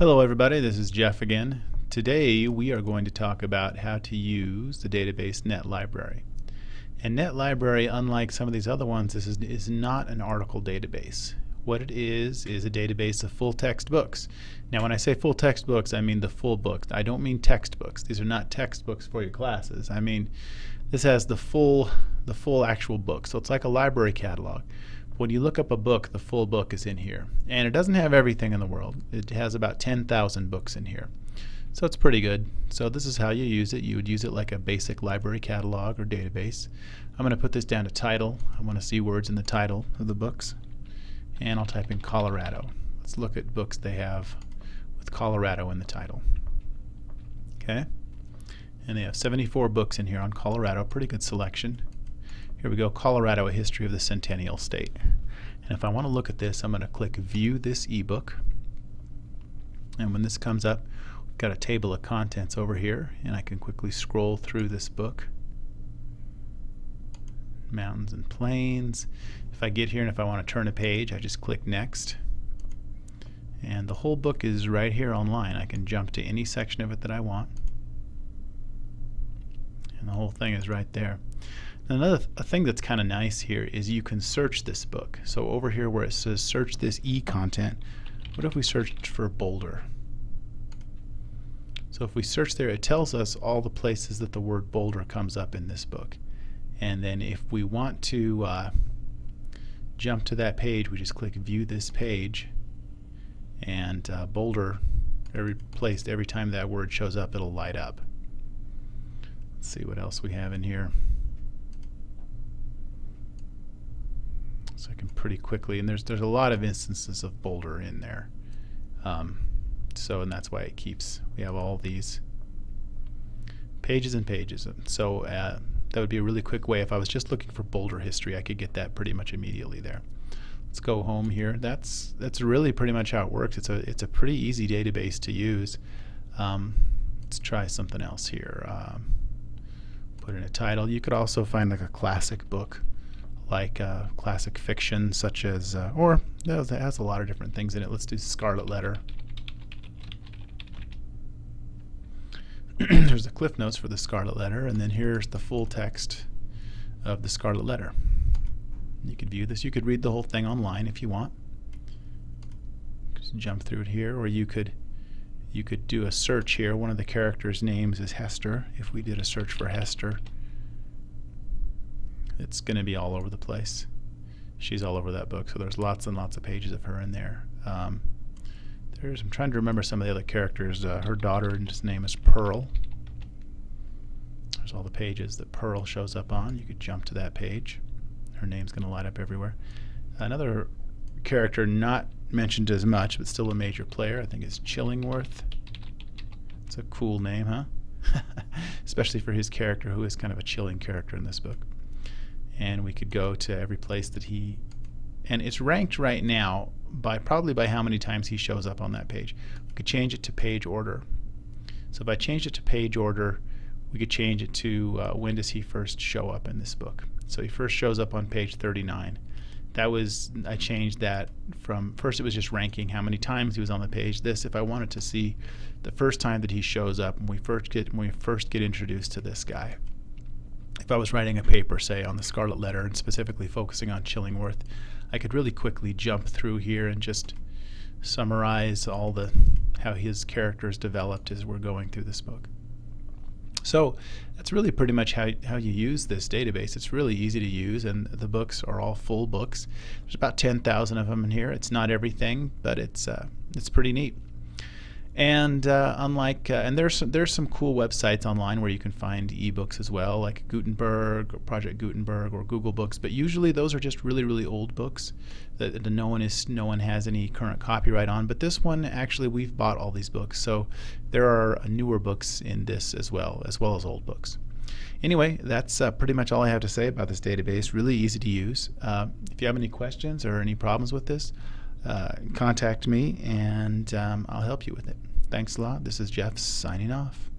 Hello everybody, this is Jeff again. Today we are going to talk about how to use the database NetLibrary. And NetLibrary, unlike some of these other ones, is not an article database. What it is a database of full text books. Now when I say full text books, I mean the full books. I don't mean textbooks. These are not textbooks for your classes. I mean this has the full actual book. So it's like a library catalog. When you look up a book, the full book is in here. And it doesn't have everything in the world. It has about 10,000 books in here. So it's pretty good. So this is how you use it. You would use it like a basic library catalog or database. I'm going to put this down to title. I want to see words in the title of the books. And I'll type in Colorado. Let's look at books they have with Colorado in the title. Okay? And they have 74 books in here on Colorado. Pretty good selection. Here we go, Colorado, A History of the Centennial State. And if I want to look at this, I'm going to click View This ebook. And when this comes up, we've got a table of contents over here, and I can quickly scroll through this book. Mountains and plains. If I get here and if I want to turn a page, I just click Next. And the whole book is right here online. I can jump to any section of it that I want. And the whole thing is right there. Another thing that's kind of nice here is you can search this book. So over here where it says search this e-content, what if we searched for Boulder? So if we search there, it tells us all the places that the word Boulder comes up in this book. And then if we want to jump to that page, we just click View This Page, and Boulder, every time that word shows up, it'll light up. Let's see what else we have in here. So I can pretty quickly, and there's a lot of instances of Boulder in there. And that's why we have all these pages and pages. So that would be a really quick way. If I was just looking for Boulder history, I could get that pretty much immediately there. Let's go home here. That's really pretty much how it works. It's a pretty easy database to use. Let's try something else here. Put in a title. You could also find like a classic book, like classic fiction, such as, or it has a lot of different things in it. Let's do Scarlet Letter. There's the Cliff Notes for the Scarlet Letter, and then here's the full text of the Scarlet Letter. You could view this. You could read the whole thing online if you want. Just jump through it here, or you could do a search here. One of the characters' names is Hester. If we did a search for Hester, it's going to be all over the place. She's all over that book, so there's lots and lots of pages of her in there. I'm trying to remember some of the other characters. Her daughter's name is Pearl. There's all the pages that Pearl shows up on. You could jump to that page. Her name's going to light up everywhere. Another character not mentioned as much, but still a major player, I think is Chillingworth. It's a cool name, huh? Especially for his character, who is kind of a chilling character in this book. And we could go to every place that and it's ranked right now probably by how many times he shows up on that page. We could change it to page order. So if I changed it to page order, we could change it to when does he first show up in this book. So he first shows up on page 39. I changed that from, first it was just ranking how many times he was on the page. This, if I wanted to see the first time that he shows up when we first get introduced to this guy. If I was writing a paper, say, on the Scarlet Letter and specifically focusing on Chillingworth, I could really quickly jump through here and just summarize how his characters developed as we're going through this book. So that's really pretty much how you use this database. It's really easy to use, and the books are all full books. There's about 10,000 of them in here. It's not everything, but it's pretty neat. And and there's some cool websites online where you can find ebooks as well, like Gutenberg, or Project Gutenberg, or Google Books. But usually those are just really, really old books that no one has any current copyright on. But this one, actually, we've bought all these books, so there are newer books in this as well as old books. Anyway, that's pretty much all I have to say about this database. Really easy to use. If you have any questions or any problems with this, contact me and I'll help you with it. Thanks a lot. This is Jeff signing off.